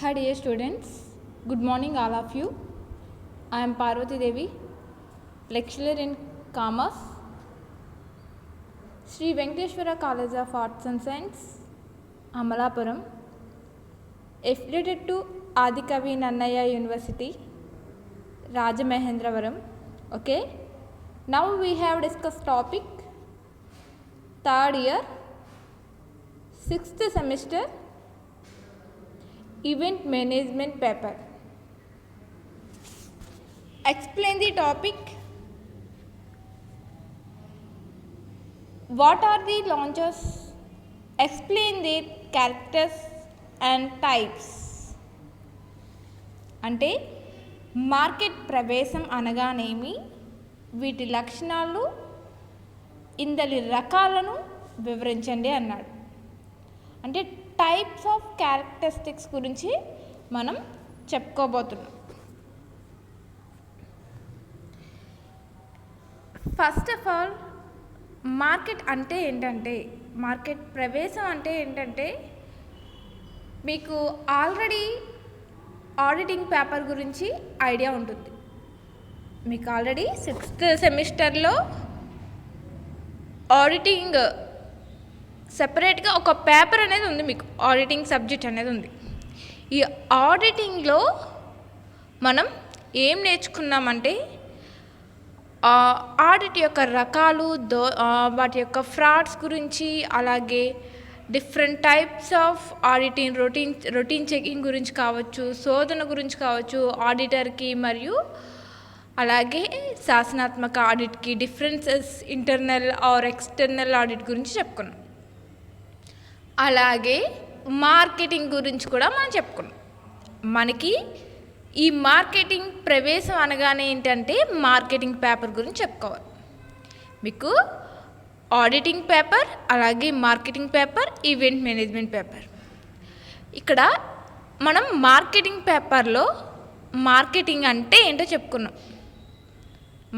Hi dear students, good morning all of you. I am Parvati Devi, lecturer in Commerce, Sri Venkateshwara College of Arts and Science, Amalapuram, affiliated to Adikavi Nannaya University, Rajamahendravaram. Okay, now we have discussed topic third year, 6th semester, event management paper. Explain the topic. What are the launches? Explain their characters and types. అంటే market ప్రవేశం అనగానేమి, వీటి లక్షణాలు, ఇందలి రకాలను వివరించండి అన్నాడు. అంటే types of characteristics గురించి మనం చెప్పుకోబోతున్నాం. ఫస్ట్ ఆఫ్ ఆల్, మార్కెట్ అంటే ఏంటంటే, మార్కెట్ ప్రవేశం అంటే ఏంటంటే, మీకు ఆల్రెడీ ఆడిటింగ్ పేపర్ గురించి ఐడియా ఉంటుంది. మీకు ఆల్రెడీ 6th సెమిస్టర్లో ఆడిటింగ్ సెపరేట్గా ఒక పేపర్ అనేది ఉంది, మీకు ఆడిటింగ్ సబ్జెక్ట్ అనేది ఉంది. ఈ ఆడిటింగ్లో మనం ఏం నేర్చుకున్నామంటే, ఆడిట్ యొక్క రకాలు, వాటి యొక్క ఫ్రాడ్స్ గురించి, అలాగే different types of auditing, routine checking గురించి కావచ్చు, శోధన గురించి కావచ్చు, ఆడిటర్కి మరియు అలాగే శాసనాత్మక ఆడిట్కి differences, internal or external audit గురించి చెప్పుకున్నాం. అలాగే మార్కెటింగ్ గురించి కూడా మనం చెప్పుకున్నాం. మనకి ఈ మార్కెటింగ్ ప్రవేశం అనగానే ఏంటంటే, మార్కెటింగ్ పేపర్ గురించి చెప్పుకోవాలి. మీకు ఆడిటింగ్ పేపర్, అలాగే marketing paper, event management paper. ఇక్కడ మనం మార్కెటింగ్ పేపర్లో మార్కెటింగ్ అంటే ఏంటో చెప్పుకున్నాం.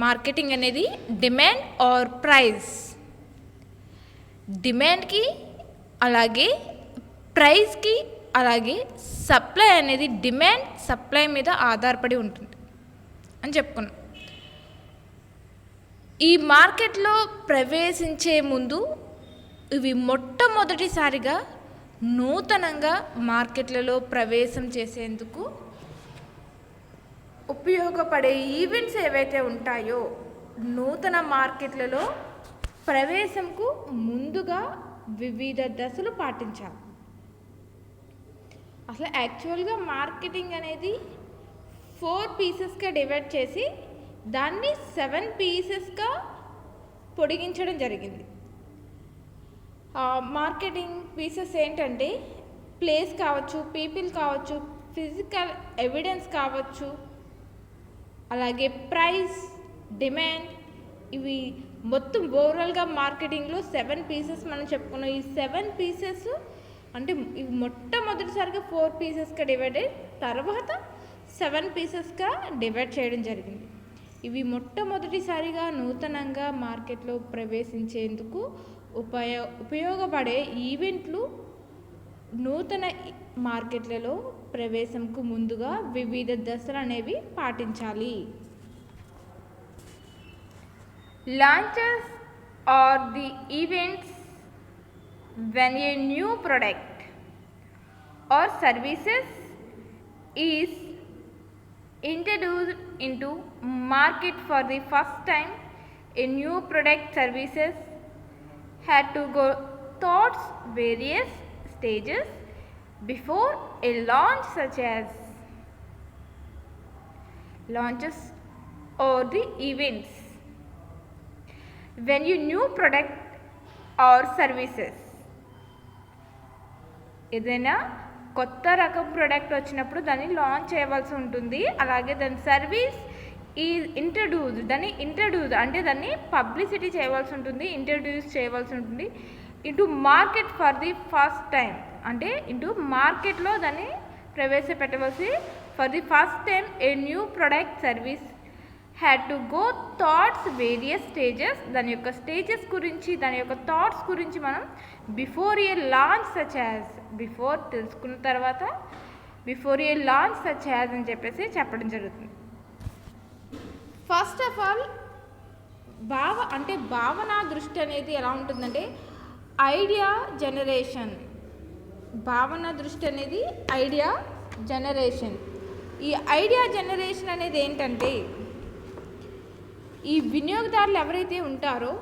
మార్కెటింగ్ అనేది డిమాండ్ ఆర్ ప్రైస్. డిమాండ్కి అలాగే ప్రైస్కి అలాగే సప్లై అనేది డిమాండ్ సప్లై మీద ఆధారపడి ఉంటుంది అని చెప్పుకున్నాం. ఈ మార్కెట్లో ప్రవేశించే ముందు ఇవి మొట్టమొదటిసారిగా నూతనంగా మార్కెట్లలో ప్రవేశం చేసేందుకు ఉపయోగపడే ఈవెంట్స్ ఏవైతే ఉంటాయో, నూతన మార్కెట్లలో ప్రవేశంకు ముందుగా వివిధ దశలు పాటించాలి. అసలు యాక్చువల్గా మార్కెటింగ్ అనేది 4 పీసెస్గా డివైడ్ చేసి దాన్ని 7 పీసెస్గా పొడిగించడం జరిగింది. మార్కెటింగ్ పీసెస్ ఏంటంటే, ప్లేస్ కావచ్చు, పీపుల్ కావచ్చు, ఫిజికల్ ఎవిడెన్స్ కావచ్చు, అలాగే ప్రైస్, డిమాండ్, ఇవి మొత్తం ఓవరాల్గా మార్కెటింగ్లో 7 పీసెస్ మనం చెప్పుకున్నాం. ఈ 7 పీసెస్ అంటే ఇవి మొట్టమొదటిసారిగా 4 పీసెస్గా డివైడ్ అయ్యి తర్వాత 7 పీసెస్గా డివైడ్ చేయడం జరిగింది. ఇవి మొట్టమొదటిసారిగా నూతనంగా మార్కెట్లో ప్రవేశించేందుకు ఉపయోగపడే ఈవెంట్లు నూతన మార్కెట్లలో ప్రవేశంకు ముందుగా వివిధ దశలు అనేవి పాటించాలి. Launches are the events when a new product or services is introduced into market for the first time. A new product services had to go through various stages before a launch, such as launches or the events. When a new product or services, ఏదైనా కొత్త రకం product వచ్చినప్పుడు దాన్ని launch చేయవలసి ఉంటుంది. అలాగే దాని service introduce అంటే దాన్ని పబ్లిసిటీ చేయవలసి ఉంటుంది, ఇంట్రడ్యూస్ చేయవలసి ఉంటుంది. Into market for the first time అంటే ఇంటూ మార్కెట్లో దాన్ని ప్రవేశపెట్టవలసి. For the first time a new product service had to go thoughts various stages. దాని యొక్క స్టేజెస్ గురించి, దాని యొక్క థాట్స్ గురించి మనం before a launch such as, before తెలుసుకున్న తర్వాత before a launch such as అని చెప్పేసి చెప్పడం జరుగుతుంది. ఫస్ట్ ఆఫ్ ఆల్ భావన దృష్టి అనేది ఎలా ఉంటుందంటే ఐడియా జనరేషన్. భావన దృష్టి అనేది ఐడియా జనరేషన్. ఈ ఐడియా జనరేషన్ అనేది ఏంటంటే ఈ వినియోగదారులు ఎవరైతే ఉంటారో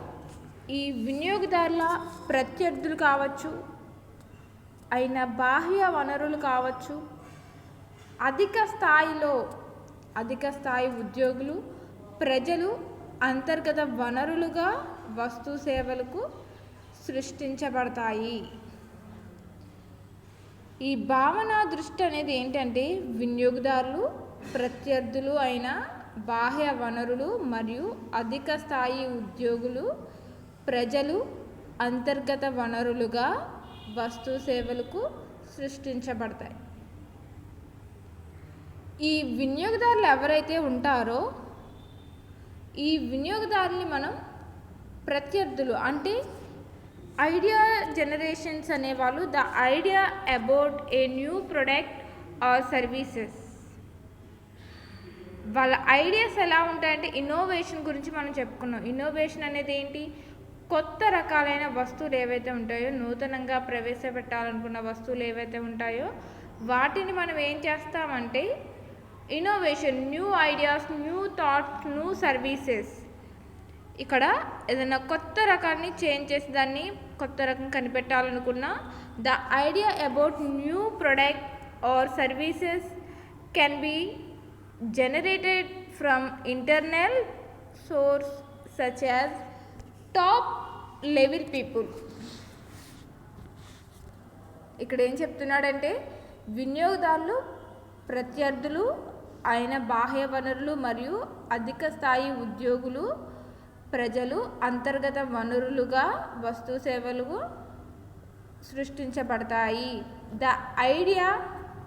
ఈ వినియోగదారుల ప్రత్యర్థులు కావచ్చు, అయిన బాహ్య వనరులు కావచ్చు, అధిక స్థాయి ఉద్యోగులు, ప్రజలు అంతర్గత వనరులుగా వస్తు సేవలకు సృష్టించబడతాయి. ఈ భావన దృష్టి అనేది ఏంటంటే వినియోగదారులు, ప్రత్యర్థులు అయిన బాహ్య వనరులు మరియు అధిక స్థాయి ఉద్యోగులు, ప్రజలు అంతర్గత వనరులుగా వస్తు సేవలకు సృష్టించబడతాయి. ఈ వినియోగదారులు ఎవరైతే ఉంటారో ఈ వినియోగదారుల్ని మనం ప్రత్యర్థులు అంటే ఐడియా జనరేషన్స్ అనేవాళ్ళు the idea about a new product or services. వాళ్ళ ఐడియాస్ ఎలా ఉంటాయంటే ఇన్నోవేషన్ గురించి మనం చెప్పుకున్నాం. ఇన్నోవేషన్ అనేది ఏంటి? కొత్త రకాలైన వస్తువులు ఏవైతే ఉంటాయో, నూతనంగా ప్రవేశపెట్టాలనుకున్న వస్తువులు ఏవైతే ఉంటాయో వాటిని మనం ఏం చేస్తామంటే innovation, new ideas, new thoughts, new services. ఇక్కడ ఏదైనా కొత్త రకాన్ని చేంజ్ చేసి దాన్ని కొత్త రకం కనిపెట్టాలనుకున్న the idea about new product or services can be generated from internal source such as top level people. ఇక్కడ ఏం చెప్తున్నాడంటే వినియోగదారులు, ప్రత్యర్థులు అయిన బాహ్య వనరులు మరియు అధిక స్థాయి ఉద్యోగులు, ప్రజలు అంతర్గత వనరులుగా వస్తు సేవలు సృష్టించబడతాయి. The idea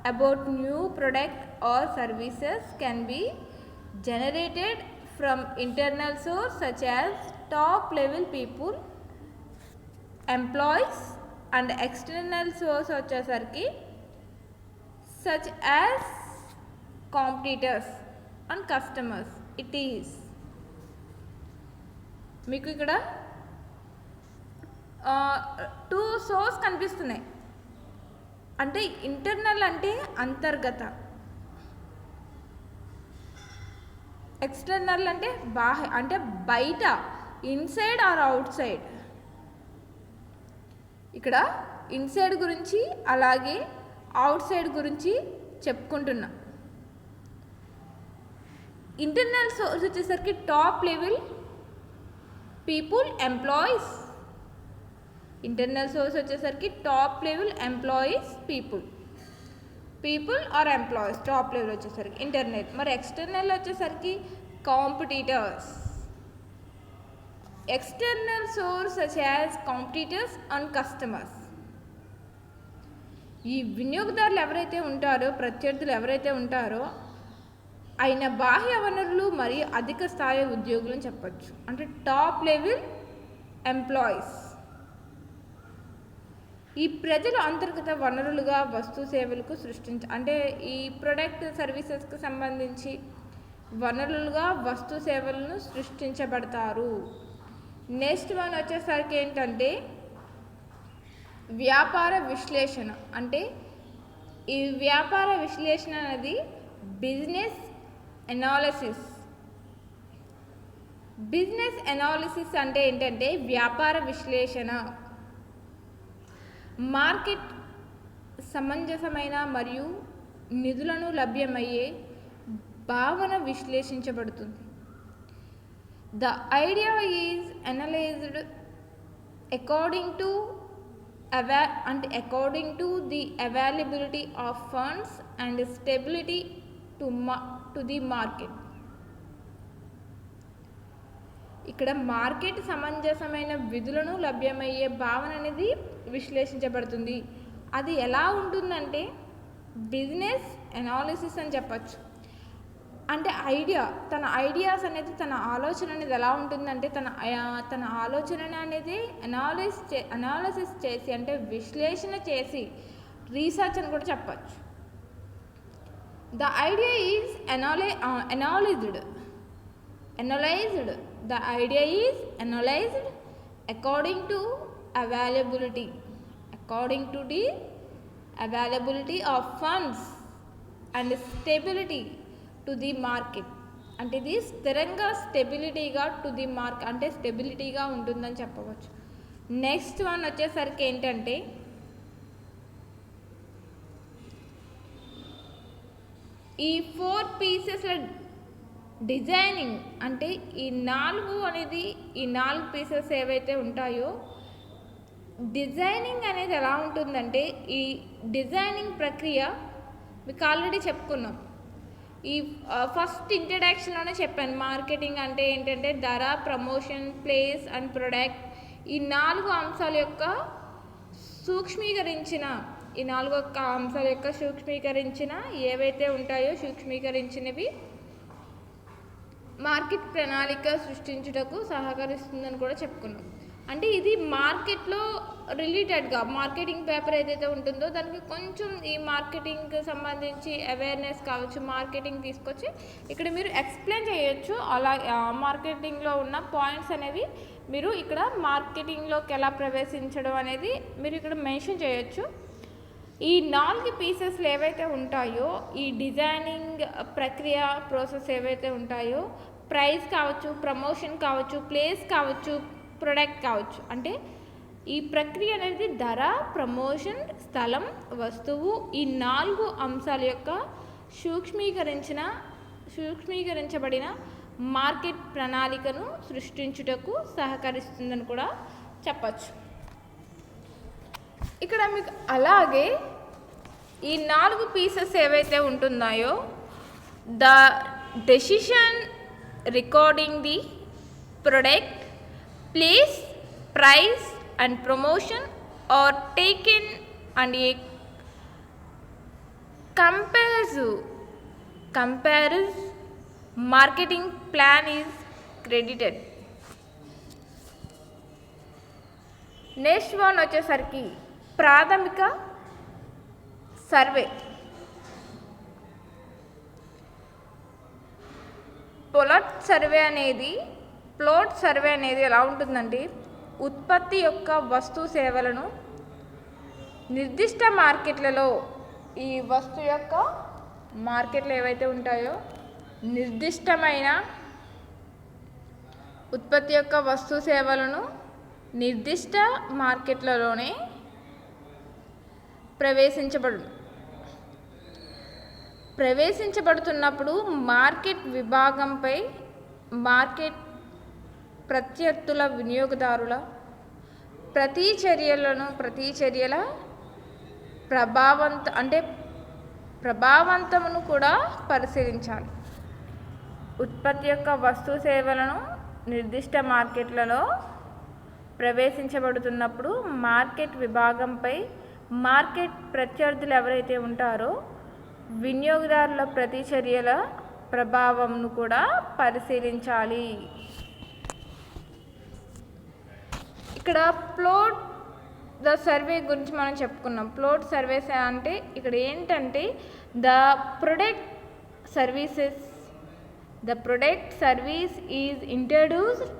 about new product or services can be generated from internal source such as top level people, employees, and external source వచ్చేసరికి such as competitors and customers. It is మీకు ఇక్కడ టూ సోర్స్ కనిపిస్తున్నాయి. అంటే internal అంటే అంతర్గత, external అంటే బాహ్య అంటే బయట, ఇన్సైడ్ ఆర్ అవుట్ సైడ్. ఇక్కడ ఇన్సైడ్ గురించి అలాగే అవుట్ సైడ్ గురించి చెప్పుకుంటున్నా. ఇంటర్నల్ సోర్స్ వచ్చేసరికి top level people, employees. Internal source వచ్చేసరికి top level employees, people or employees top level వచ్చేసరికి ఇంటర్నెట్. మరి ఎక్స్టర్నల్ వచ్చేసరికి competitors. External source such as competitors and customers. ఈ వినియోగదారులు ఎవరైతే ఉంటారో, ప్రత్యర్థులు ఎవరైతే ఉంటారో అయిన బాహ్య వనరులు మరియు అధిక స్థాయి ఉద్యోగులను చెప్పచ్చు. అంటే టాప్ లెవెల్ ఎంప్లాయీస్. ఈ ప్రజలు అంతర్గత వనరులుగా వస్తు సేవలకు అంటే ఈ ప్రొడక్ట్ సర్వీసెస్కి సంబంధించి వనరులుగా వస్తు సేవలను సృష్టించబడతారు. నెక్స్ట్ వన్ వచ్చేసరికి ఏంటంటే వ్యాపార విశ్లేషణ. అంటే ఈ వ్యాపార విశ్లేషణ అనేది బిజినెస్ ఎనాలిసిస్. బిజినెస్ ఎనాలిసిస్ అంటే ఏంటంటే వ్యాపార విశ్లేషణ. మార్కెట్ సమంజసమైన మరియు నిధులను లభ్యమయ్యే భావన విశ్లేషించబడుతుంది. The idea is analysed according to the availability of funds and stability to the market. ఇక్కడ మార్కెట్ సమంజసమైన విధులను లభ్యమయ్యే భావన అనేది విశ్లేషించబడుతుంది. అది ఎలా ఉంటుందంటే బిజినెస్ ఎనాలిసిస్ అని చెప్పచ్చు. అంటే తన ఐడియాస్ అనేది, తన ఆలోచన అనేది ఎలా ఉంటుందంటే తన ఆలోచన అనేది అనాలిసిస్ చేసి అంటే విశ్లేషణ చేసి రీసెర్చ్ అని కూడా చెప్పచ్చు. The idea is analyzed. The idea is analyzed according to availability. According to the availability of funds and stability to the market. అంటే ఇది స్థిరంగా స్టెబిలిటీగా టు ది మార్క్ అంటే స్టెబిలిటీగా ఉంటుందని చెప్పవచ్చు. నెక్స్ట్ వన్ వచ్చేసరికి ఏంటంటే ఈ 4 పీసెస్ల డిజైనింగ్ అంటే ఈ 4 పీసెస్ ఏవైతే ఉంటాయో డిజైనింగ్ అనేది ఎలా ఉంటుందంటే ఈ డిజైనింగ్ ప్రక్రియ మీకు ఆల్రెడీ చెప్పుకున్నాం. ఈ ఫస్ట్ ఇంట్రడక్షన్లోనే చెప్పాను మార్కెటింగ్ అంటే ఏంటంటే ధర, ప్రమోషన్, ప్లేస్ అండ్ ప్రొడక్ట్. ఈ 4 అంశాల యొక్క సూక్ష్మీకరించిన ఏవైతే ఉంటాయో సూక్ష్మీకరించినవి మార్కెట్ ప్రణాళిక సృష్టించుటకు సహకరిస్తుందని కూడా చెప్పుకున్నాం. అంటే ఇది మార్కెట్లో రిలేటెడ్గా మార్కెటింగ్ పేపర్ ఏదైతే ఉంటుందో దానికి కొంచెం ఈ మార్కెటింగ్కి సంబంధించి అవేర్నెస్ కావచ్చు, మార్కెటింగ్ తీసుకొచ్చి ఇక్కడ మీరు ఎక్స్ప్లెయిన్ చేయొచ్చు. అలా మార్కెటింగ్లో ఉన్న పాయింట్స్ అనేవి మీరు ఇక్కడ మార్కెటింగ్లోకి ఎలా ప్రవేశించడం అనేది మీరు ఇక్కడ మెన్షన్ చేయొచ్చు. ఈ 4 పీసెస్లు ఏవైతే ఉంటాయో ఈ డిజైనింగ్ ప్రక్రియ ప్రాసెస్ ఏవైతే ఉంటాయో ప్రైస్ కావచ్చు, ప్రమోషన్ కావచ్చు, ప్లేస్ కావచ్చు, ప్రొడక్ట్ కావచ్చు. అంటే ఈ ప్రక్రియ అనేది ధర, ప్రమోషన్, స్థలం, వస్తువు ఈ 4 అంశాల యొక్క సూక్ష్మీకరించబడిన మార్కెట్ ప్రణాళికను సృష్టించుటకు సహకరిస్తుందని కూడా చెప్పచ్చు. ఇక్కడ మీకు అలాగే ఈ 4 పీసెస్ ఏవైతే ఉంటున్నాయో the decision recording the product, place, price and promotion are taken and a compares marketing plan is credited. Next one వచ్చేసరికి ప్రాథమిక సర్వే. ప్లాట్ సర్వే అనేది ఎలా ఉంటుందంటే ఉత్పత్తి యొక్క వస్తు సేవలను నిర్దిష్ట మార్కెట్లలో ఈ వస్తు యొక్క మార్కెట్లు ఏవైతే ఉంటాయో నిర్దిష్టమైన ఉత్పత్తి యొక్క వస్తు సేవలను నిర్దిష్ట మార్కెట్లలోనే ప్రవేశించబడుతున్నప్పుడు మార్కెట్ విభాగంపై మార్కెట్ ప్రత్యర్థుల వినియోగదారుల ప్రతిచర్యల ప్రభావంతమును కూడా పరిశీలించాలి. ఉత్పత్తి యొక్క వస్తు సేవలను నిర్దిష్ట మార్కెట్లలో ప్రవేశించబడుతున్నప్పుడు మార్కెట్ విభాగంపై మార్కెట్ ప్రత్యర్థులు ఎవరైతే ఉంటారో వినియోగదారుల ప్రతిచర్యల ప్రభావంను కూడా పరిశీలించాలి. ఇక్కడ ప్లాట్ ద సర్వే గురించి మనం చెప్పుకున్నాం. ప్లాట్ సర్వేస్ అంటే ఇక్కడ ఏంటంటే the product service is introduced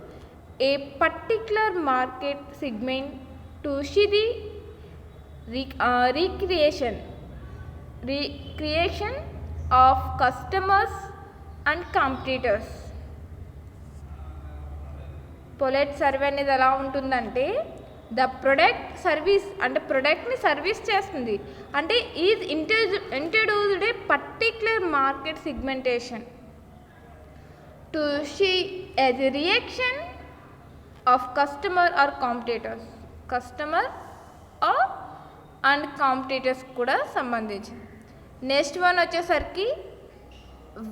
a particular market segment to see the recreation of customers and competitors. Polite survey అనేది ఎలా ఉంటుందంటే ద ప్రొడక్ట్ సర్వీస్ అంటే ప్రొడక్ట్ని సర్వీస్ చేస్తుంది అంటే is introduced a particular market segmentation to see as a reaction of customer and competitors కూడా సంబంధించింది. Next one వచ్చేసరికి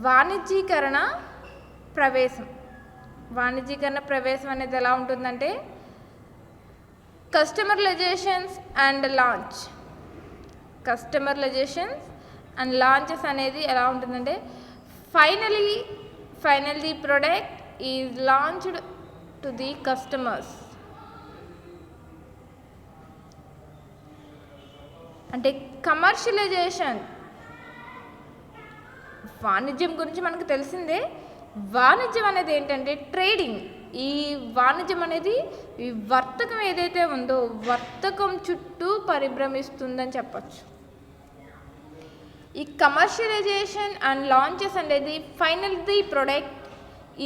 వాణిజ్యీకరణ ప్రవేశం అనేది ఎలా ఉంటుందంటే కస్టమర్లైజేషన్స్ అండ్ లాంచెస్ అనేది ఎలా ఉంటుందంటే finally the product is launched to the customers. అంటే వాణిజ్యం గురించి మనకు తెలిసిందే. వాణిజ్యం అనేది ఏంటంటే ట్రేడింగ్. ఈ వాణిజ్యం అనేది ఈ వర్తకం ఏదైతే ఉందో వర్తకం చుట్టూ పరిభ్రమిస్తుందని చెప్పచ్చు. ఈ కమర్షియలైజేషన్ అండ్ లాంచెస్ అనేది final the product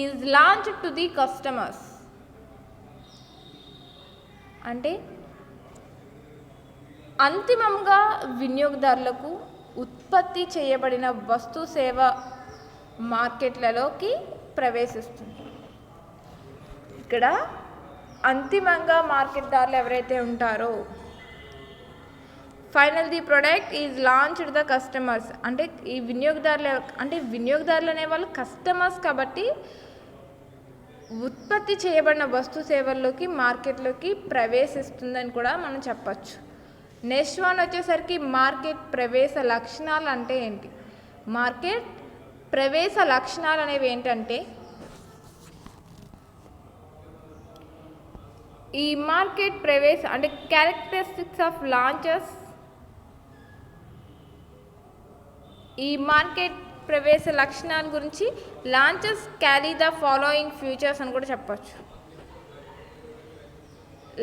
is launch to the customers. అంటే అంతిమంగా వినియోగదారులకు ఉత్పత్తి చేయబడిన వస్తు సేవ మార్కెట్లలోకి ప్రవేశిస్తుంది. ఇక్కడ అంతిమంగా మార్కెట్దారులు ఎవరైతే ఉంటారో final the product is launched the customers. అంటే ఈ వినియోగదారులు అనేవాళ్ళు కస్టమర్స్ కాబట్టి ఉత్పత్తి చేయబడిన వస్తు సేవల్లోకి మార్కెట్లోకి ప్రవేశిస్తుందని కూడా మనం చెప్పచ్చు. నెక్స్ట్ వన్ వచ్చేసరికి మార్కెట్ ప్రవేశ లక్షణాలు అంటే ఏంటి? మార్కెట్ ప్రవేశ లక్షణాలు అనేవి ఏంటంటే ఈ మార్కెట్ ప్రవేశ అంటే క్యారెక్టరిస్టిక్స్ ఆఫ్ లాంచెస్. ఈ మార్కెట్ ప్రవేశ లక్షణాల గురించి launches carry the following futures అని కూడా చెప్పచ్చు.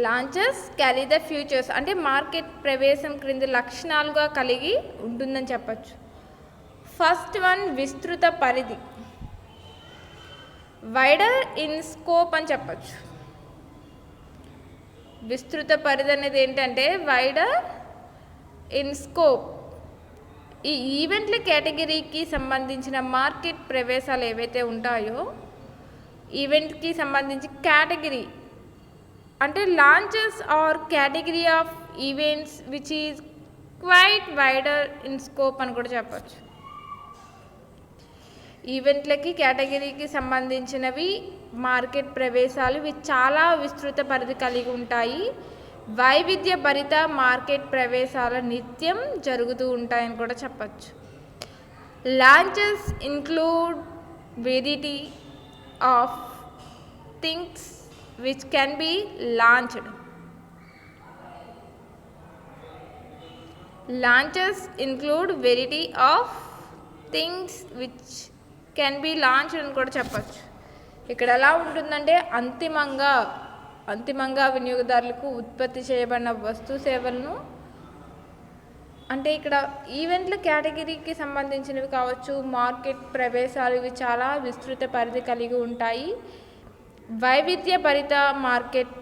లాంచెస్ క్యారీ ద ఫ్యూచర్స్ అంటే మార్కెట్ ప్రవేశం క్రింది లక్షణాలుగా కలిగి ఉంటుందని చెప్పచ్చు. ఫస్ట్ వన్ విస్తృత పరిధి, వైడర్ ఇన్ స్కోప్ అని చెప్పచ్చు. విస్తృత పరిధి అనేది ఏంటంటే వైడర్ ఇన్ స్కోప్. ఈ ఈవెంట్ల కేటగిరీకి సంబంధించిన మార్కెట్ ప్రవేశాలు ఏవైతే ఉంటాయో ఈవెంట్కి సంబంధించి కేటగిరీ అంటే launches are category of events which is quite wider in scope అని కూడా చెప్పచ్చు. ఈవెంట్లకి కేటగిరీకి సంబంధించినవి మార్కెట్ ప్రవేశాలు ఇవి చాలా విస్తృత పరిధి కలిగి ఉంటాయి. వైవిధ్య భరిత మార్కెట్ ప్రవేశాల నిత్యం జరుగుతూ ఉంటాయని కూడా చెప్పచ్చు. Launches include variety of things which can be launched. Launches include variety of things which can be launched అని కూడా చెప్పచ్చు. ఇక్కడ ఎలా ఉంటుందంటే అంతిమంగా వినియోగదారులకు ఉత్పత్తి చేయబడిన వస్తు సేవలను అంటే ఇక్కడ ఈవెంట్ల కేటగిరీకి సంబంధించినవి కావచ్చు. మార్కెట్ ప్రవేశాలు ఇవి చాలా విస్తృత పరిధి కలిగి ఉంటాయి. వైవిధ్య భరిత మార్కెట్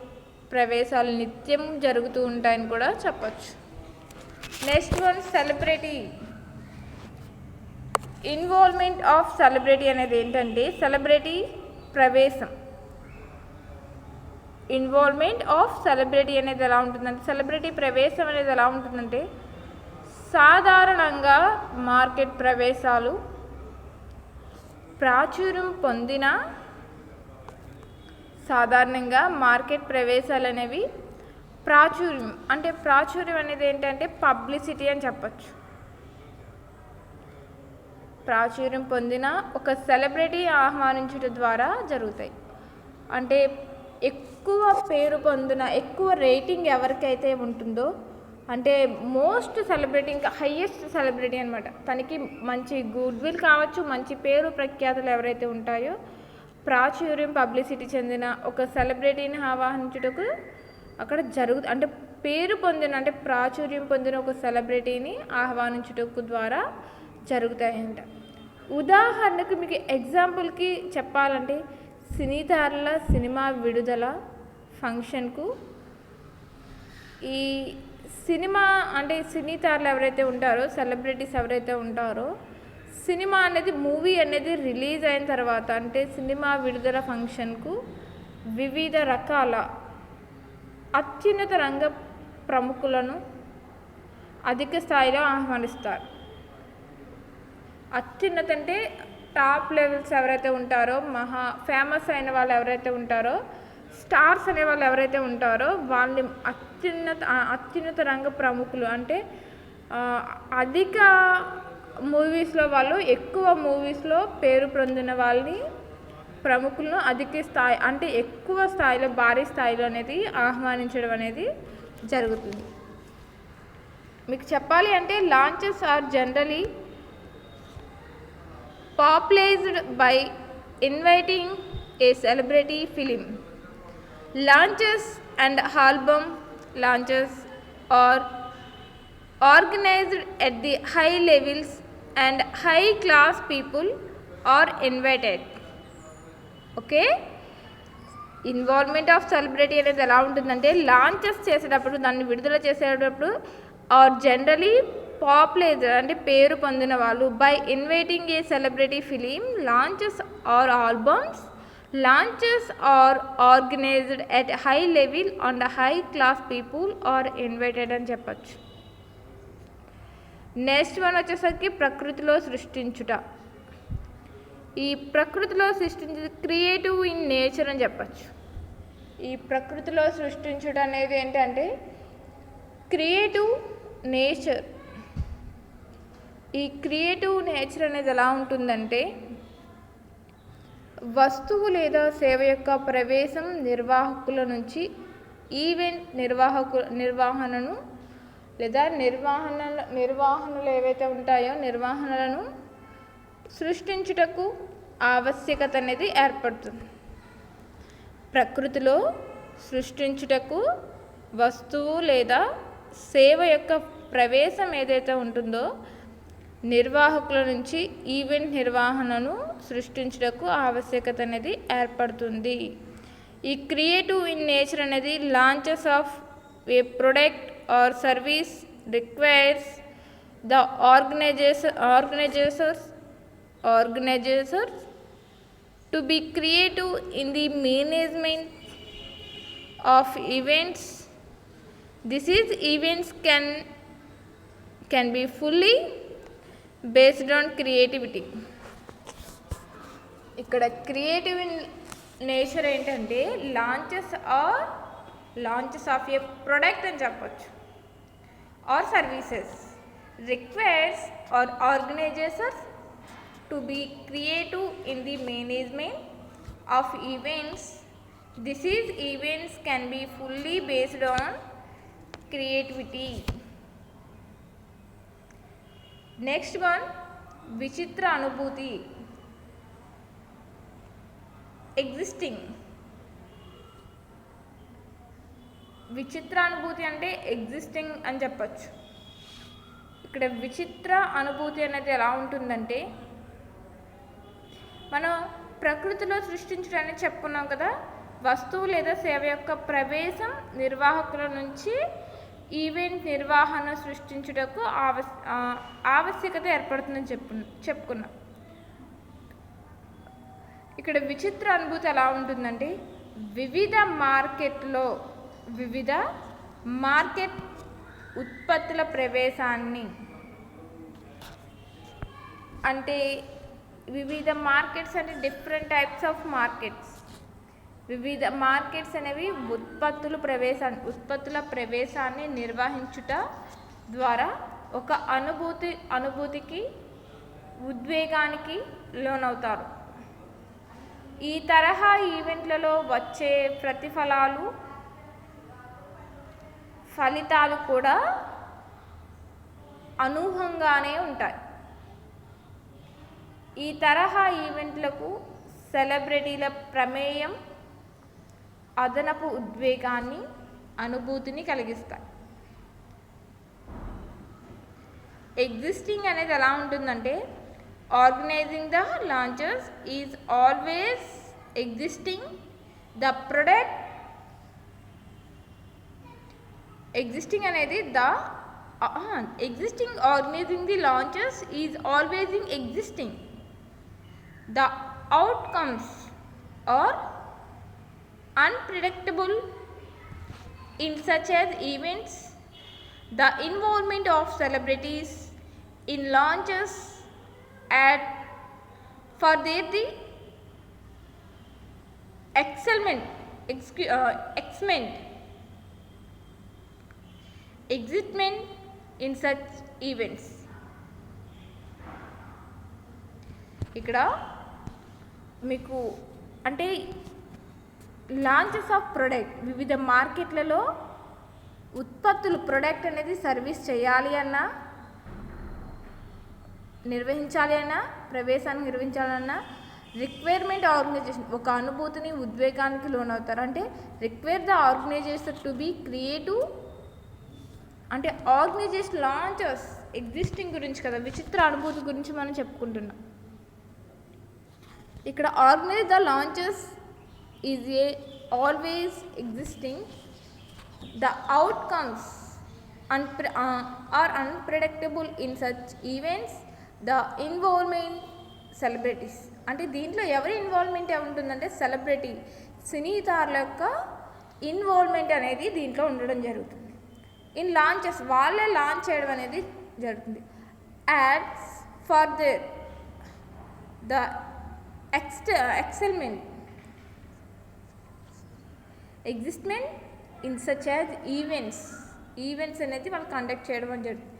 ప్రవేశాలు నిత్యం జరుగుతూ ఉంటాయని కూడా చెప్పచ్చు. Next one celebrity involvement of celebrity అనేది ఏంటంటే సెలబ్రిటీ ప్రవేశం. ఇన్వాల్వ్మెంట్ ఆఫ్ సెలబ్రిటీ అనేది ఎలా ఉంటుందంటే సెలబ్రిటీ ప్రవేశం అనేది ఎలా ఉంటుందంటే సాధారణంగా మార్కెట్ ప్రవేశాలు ప్రాచుర్యం పొందిన సాధారణంగా మార్కెట్ ప్రవేశాలు అనేవి ప్రాచుర్యం అనేది ఏంటంటే పబ్లిసిటీ అని చెప్పచ్చు. ప్రాచుర్యం పొందిన ఒక సెలబ్రిటీ ఆహ్వానించడం ద్వారా జరుగుతాయి. అంటే ఎక్కువ పేరు పొందిన ఎక్కువ రేటింగ్ ఎవరికైతే ఉంటుందో అంటే మోస్ట్ సెలబ్రిటీ ఇంకా హయ్యెస్ట్ సెలబ్రిటీ అనమాట. తనకి మంచి గుడ్ విల్ కావచ్చు, మంచి పేరు ప్రఖ్యాతులు ఎవరైతే ఉంటాయో ప్రాచుర్యం పబ్లిసిటీ చెందిన ఒక సెలబ్రిటీని ఆహ్వానించుటకు అక్కడ అంటే పేరు పొందిన అంటే ప్రాచుర్యం పొందిన ఒక సెలబ్రిటీని ఆహ్వానించుటకు ద్వారా జరుగుతాయంట. ఉదాహరణకు మీకు ఎగ్జాంపుల్కి చెప్పాలంటే సినీతారుల సినిమా విడుదల ఫంక్షన్కు ఈ సినిమా అంటే సినీతారులు ఎవరైతే ఉంటారో సెలబ్రిటీస్ ఎవరైతే ఉంటారో సినిమా అనేది మూవీ అనేది రిలీజ్ అయిన తర్వాత అంటే సినిమా విడుదల ఫంక్షన్కు వివిధ రకాల అత్యున్నత రంగ ప్రముఖులను అధిక స్థాయిలో ఆహ్వానిస్తారు. అత్యున్నత అంటే టాప్ లెవెల్స్ ఎవరైతే ఉంటారో ఫేమస్ అయిన వాళ్ళు ఎవరైతే ఉంటారో స్టార్స్ అనే వాళ్ళు ఎవరైతే ఉంటారో వాళ్ళని అత్యున్నత రంగ ప్రముఖులు అంటే అధిక మూవీస్లో వాళ్ళు ఎక్కువ మూవీస్లో పేరు పొందిన వాళ్ళని ప్రముఖులను అధిక స్థాయి అంటే ఎక్కువ స్థాయిలో భారీ స్థాయిలో అనేది ఆహ్వానించడం అనేది జరుగుతుంది. మీకు చెప్పాలి అంటే launches are generally popularized by inviting a celebrity film launches and album launches are organized at the high levels and high class people are invited. Okay, involvement of celebrity అనేది ఎలా ఉంటుందంటే లాంచెస్ చేసేటప్పుడు, దాన్ని విడుదల చేసేటప్పుడు ఆర్ జనరలీ పాపులర్ అంటే పేరు పొందిన వాళ్ళు by inviting a celebrity film launches or albums launches are organised at high level and high class people are invited అని చెప్పచ్చు. నెక్స్ట్ వన్ వచ్చేసరికి ప్రకృతిలో సృష్టించుట. ఈ ప్రకృతిలో సృష్టించే క్రియేటివ్ ఇన్ నేచర్ అని చెప్పచ్చు. ఈ ప్రకృతిలో సృష్టించుట అనేది ఏంటంటే క్రియేటివ్ నేచర్. ఈ క్రియేటివ్ నేచర్ అనేది ఎలా ఉంటుందంటే వస్తువు లేదా సేవ యొక్క ప్రవేశం నిర్వాహకుల నుంచి ఈవెంట్ నిర్వహణను లేదా నిర్వహణలు ఏవైతే ఉంటాయో నిర్వహణలను సృష్టించుటకు ఆవశ్యకత అనేది ఏర్పడుతుంది. ప్రకృతిలో సృష్టించుటకు వస్తువు లేదా సేవ యొక్క ప్రవేశం ఏదైతే ఉంటుందో నిర్వాహకుల నుంచి ఈవెంట్ నిర్వహణను సృష్టించుటకు ఆవశ్యకత అనేది ఏర్పడుతుంది. ఈ క్రియేటివ్ ఇన్ నేచర్ అనేది launches of a product or service requires the organizers to be creative in the management of events. Events can be fully based on creativity. ఇక్కడ క్రియేటివ్ ఇన్ నేచర్ ఏంటంటే launches of a product అని చెప్పచ్చు or services requires our organisers to be creative in the management of events. Events can be fully based on creativity. Next one, vichitra anubhuti. Existing. విచిత్ర అనుభూతి అంటే existing అని చెప్పచ్చు. ఇక్కడ విచిత్ర అనుభూతి అనేది ఎలా ఉంటుందంటే మనం ప్రకృతిలో సృష్టించడానికి చెప్పుకున్నాం కదా, వస్తువు లేదా సేవ యొక్క ప్రవేశం నిర్వాహకుల నుంచి ఈవెంట్ నిర్వహణ సృష్టించుటకు ఆవశ్యకత ఏర్పడుతుందని చెప్పుకున్నాం. ఇక్కడ విచిత్ర అనుభూతి ఎలా ఉంటుందంటే వివిధ మార్కెట్ ఉత్పత్తుల ప్రవేశాన్ని, అంటే వివిధ మార్కెట్స్ అంటే డిఫరెంట్ టైప్స్ ఆఫ్ మార్కెట్స్. వివిధ మార్కెట్స్ అనేవి ఉత్పత్తుల ప్రవేశాన్ని నిర్వహించుట ద్వారా ఒక అనుభూతికి ఉద్వేగానికి లోనవుతారు. ఈ తరహా ఈవెంట్లలో వచ్చే ఫలితాలు కూడా అనూహ్యంగానే ఉంటాయి. ఈ తరహా ఈవెంట్లకు సెలబ్రిటీల ప్రమేయం అదనపు ఉద్వేగాన్ని అనుభూతిని కలిగిస్తాయి. ఎగ్జిస్టింగ్ అనేది ఎలా ఉంటుందంటే organising the launches is always exciting the product. Exciting అనేది organizing the launches is always existing. The outcomes are unpredictable in such as events. The involvement of celebrities in launches for their excitement in such events. ఇక్కడ మీకు అంటే launches of product, వివిధ మార్కెట్లలో ఉత్పత్తులు, product అనేది service చేయాలి అన్నా నిర్వహించాలి అన్నా, ప్రవేశాన్ని నిర్వహించాలన్నా రిక్వైర్మెంట్ ఆర్గనైజేషన్ ఒక అనుభూతిని, ఉద్వేగానికి లోనవుతారు. అంటే require the organisation to be creative, అంటే ఆర్గనైజేషన్ లాంచెస్ ఎగ్జిస్టింగ్ గురించి కదా, విచిత్ర అనుభూతి గురించి మనం చెప్పుకుంటున్నాం. ఇక్కడ organise the launches is a always exciting, the outcomes are unpredictable in such events, the involvement celebrities. అంటే దీంట్లో ఎవరి ఇన్వాల్వ్మెంట్ ఉంటుందంటే సెలబ్రిటీ, సినీతారుల యొక్క ఇన్వాల్వ్మెంట్ అనేది దీంట్లో ఉండడం జరుగుతుంది. ఇన్ లాంచెస్ వాళ్ళే లాంచ్ చేయడం అనేది జరుగుతుంది. Ads further the excitement excitement in such as events అనేది వాళ్ళు కండక్ట్ చేయడం అని జరుగుతుంది.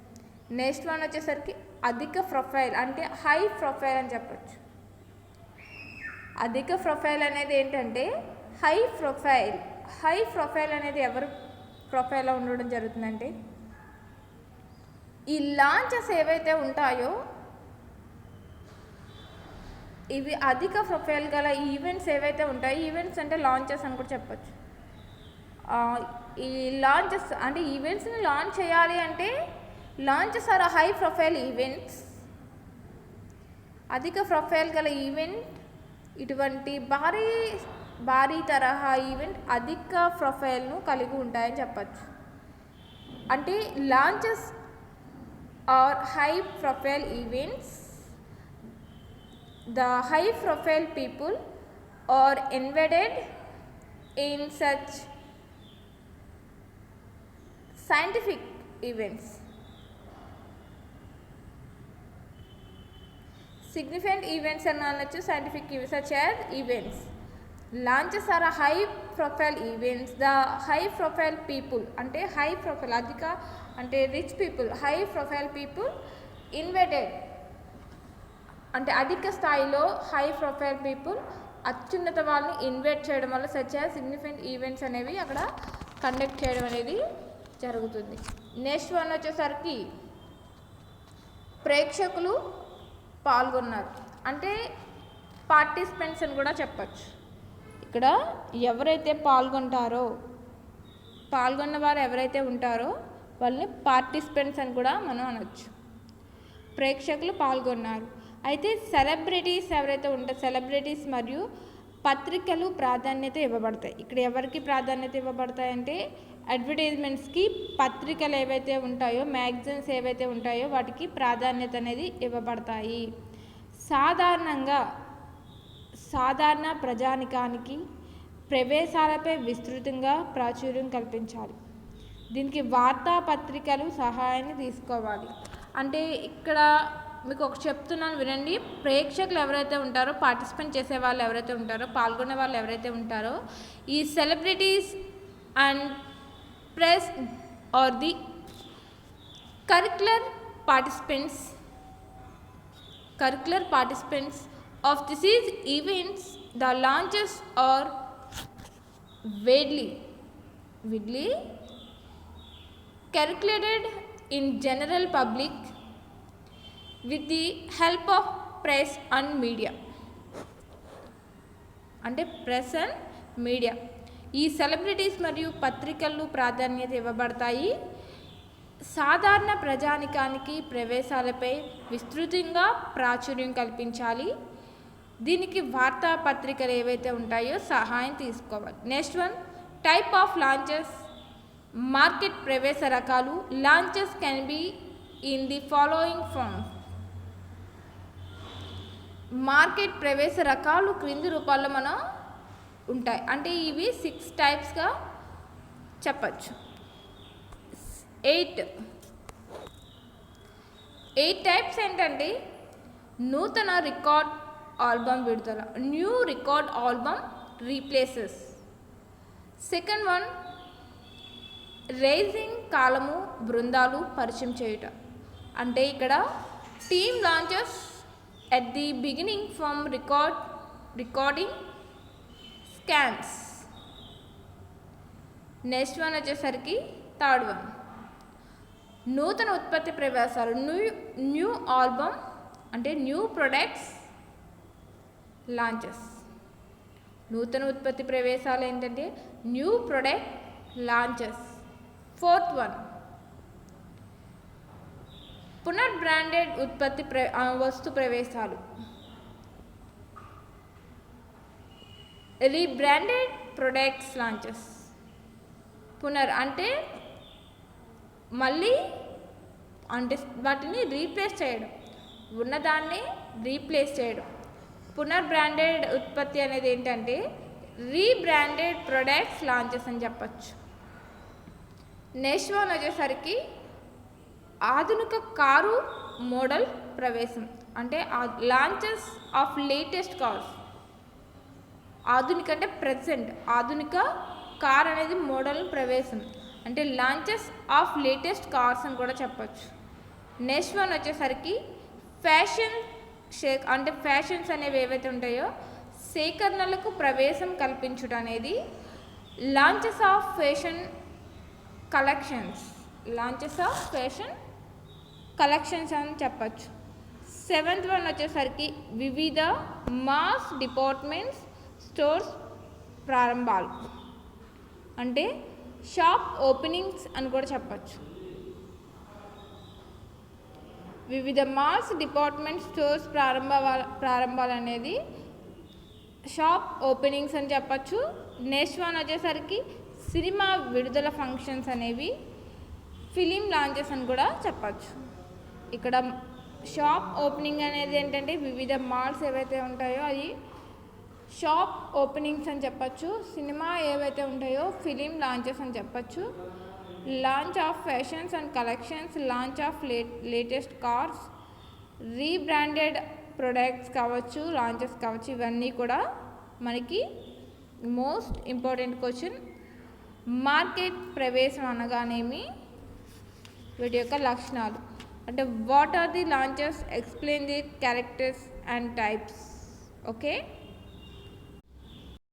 నెక్స్ట్ వన్ వచ్చేసరికి అధిక ప్రొఫైల్, అంటే హై ప్రొఫైల్ అని చెప్పచ్చు. అధిక ప్రొఫైల్ అనేది ఏంటంటే హై ప్రొఫైల్ అనేది ఎవరు ప్రొఫైల్లో ఉండడం జరుగుతుందంటే ఈ లాంచెస్ ఏవైతే ఉంటాయో ఇవి అధిక ప్రొఫైల్ గల ఈవెంట్స్ ఏవైతే ఉంటాయో, ఈవెంట్స్ అంటే లాంచెస్ అని కూడా చెప్పచ్చు. ఈ లాంచెస్ అంటే ఈవెంట్స్ని లాంచ్ చేయాలి అంటే launches are high profile events. అధిక ప్రొఫైల్ గల ఈవెంట్ ఇటువంటి భారీ తరహా ఈవెంట్ అధిక ప్రొఫైల్ను కలిగి ఉంటాయని చెప్పచ్చు. అంటే launches are high profile events, the high profile people are invited in such scientific events. Significant events అని అనొచ్చు, scientific such as events. Launches are high profile events, the high profile people అంటే high profile అధిక అంటే rich people, high profile people invited అంటే అధిక స్థాయిలో high profile people అత్యున్నత వాళ్ళని ఇన్వైట్ చేయడం వల్ల సచ్ యాజ్ సిగ్నిఫికెంట్ ఈవెంట్స్ అనేవి అక్కడ కండక్ట్ చేయడం అనేది జరుగుతుంది. నెక్స్ట్ వన్ వచ్చేసరికి ప్రేక్షకులు పాల్గొన్నారు, అంటే పార్టిసిపెంట్స్ అని కూడా చెప్పచ్చు. ఇక్కడ ఎవరైతే పాల్గొన్న వారు ఎవరైతే ఉంటారో వాళ్ళని పార్టిసిపెంట్స్ అని కూడా మనం అనొచ్చు. ప్రేక్షకులు పాల్గొన్నారు. అయితే సెలబ్రిటీస్ ఎవరైతే ఉంటారో సెలబ్రిటీస్ మరియు పత్రికలు ప్రాధాన్యత ఇవ్వబడతాయి. ఇక్కడ ఎవరికి ప్రాధాన్యత ఇవ్వబడతాయంటే అడ్వర్టైజ్మెంట్స్కి పత్రికలు ఏవైతే ఉంటాయో, మ్యాగజైన్స్ ఏవైతే ఉంటాయో వాటికి ప్రాధాన్యత అనేది ఇవ్వబడతాయి. సాధారణ ప్రజానికానికి ప్రవేశాలపై విస్తృతంగా ప్రాచుర్యం కల్పించాలి. దీనికి వార్తాపత్రికలు సహాయాన్ని తీసుకోవాలి. అంటే ఇక్కడ మీకు ఒక చెప్తున్నాను వినండి. ప్రేక్షకులు ఎవరైతే ఉంటారో, పార్టిసిపేట్ చేసే వాళ్ళు ఎవరైతే ఉంటారో, పాల్గొనే వాళ్ళు ఎవరైతే ఉంటారో, ఈ celebrities and press are the curricular participants of these events. The launches are widely circulated in general public with the help of press and media. అంటే ప్రెస్ అండ్ మీడియా ఈ సెలబ్రిటీస్ మరియు పత్రికలు ప్రాధాన్యత ఇవ్వబడతాయి. సాధారణ ప్రజానికానికి ప్రవేశాలపై విస్తృతంగా ప్రాచుర్యం కల్పించాలి. దీనికి వార్తాపత్రికలు ఏవైతే ఉంటాయో సహాయం తీసుకోవాలి. Next one type of launches, market ప్రవేశ రకాలు. Launches can be in the following forms. Market ప్రవేశ రకాలు క్రింది రూపాల్లో మనం ఉంటాయి. అంటే ఇవి 6 టైప్స్గా చెప్పచ్చు. 8 టైప్స్ ఏంటంటే నూతన రికార్డ్ ఆల్బమ్ విడుదల, new record album replaces. Second one rising కాలము బృందాలు పరిచయం చేయుట. అంటే ఇక్కడ team launches at the beginning from recording scans. Next one వచ్చేసరికి థర్డ్ వన్ నూతన ఉత్పత్తి ప్రవేశాలు, న్యూ ఆల్బమ్ అంటే న్యూ ప్రొడక్ట్స్ లాంచెస్. నూతన ఉత్పత్తి ప్రవేశాలు ఏంటంటే new product launches. Fourth one పునర్బ్రాండెడ్ ఉత్పత్తి వస్తు ప్రవేశాలు. Rebranded products launches. అంటే మళ్ళీ అంటే వాటిని రీప్లేస్ చేయడం, ఉన్నదాన్ని రీప్లేస్ చేయడం. పునర్బ్రాండెడ్ ఉత్పత్తి అనేది ఏంటంటే రీబ్రాండెడ్ ప్రొడక్ట్స్ లాంచెస్ అని చెప్పచ్చు. నెక్స్ట్ వన్ వచ్చేసరికి ఆధునిక కారు మోడల్ ప్రవేశం. అంటే లాంచెస్ ఆఫ్ లేటెస్ట్ కార్స్. ఆధునిక అంటే ప్రెజెంట్, ఆధునిక కార్ అనేది మోడల్ ప్రవేశం అంటే లాంచెస్ ఆఫ్ లేటెస్ట్ కార్స్ అని కూడా చెప్పచ్చు. నెక్స్ట్ వన్ వచ్చేసరికి ఫ్యాషన్ అంటే ఫ్యాషన్స్ అనేవి ఏవైతే ఉంటాయో సేకరణలకు ప్రవేశం కల్పించుట అనేది launches of fashion collections. Launches of fashion collections అని చెప్పచ్చు. సెవెంత్ వన్ వచ్చేసరికి వివిధ మాస్ డిపార్ట్మెంట్స్ స్టోర్స్ ప్రారంభాలు. అంటే షాప్ ఓపెనింగ్స్ అని కూడా చెప్పచ్చు. వివిధ మాస్ డిపార్ట్మెంట్ స్టోర్స్ ప్రారంభాలు అనేది షాప్ ఓపెనింగ్స్ అని చెప్పచ్చు. నెక్స్ట్ వన్ వచ్చేసరికి సినిమా విడుదల ఫంక్షన్స్ అనేవి ఫిలిం లాంచెస్ అని కూడా చెప్పచ్చు. ఇక్కడ షాప్ ఓపెనింగ్ అనేది ఏంటంటే వివిధ మాల్స్ ఏవైతే ఉంటాయో అది షాప్ ఓపెనింగ్స్ అని చెప్పచ్చు. సినిమా ఏవైతే ఉంటాయో ఫిలిం లాంచెస్ అని చెప్పచ్చు. Launch of fashions and collections, launch of latus cars, rebranded products కావచ్చు, లాంచెస్ కావచ్చు. ఇవన్నీ కూడా మనకి మోస్ట్ ఇంపార్టెంట్ క్వశ్చన్. మార్కెట్ ప్రవేశం అనగానేమి, వీటి యొక్క లక్షణాలు. అంటే what are the launches, explain the characters and types. Okay.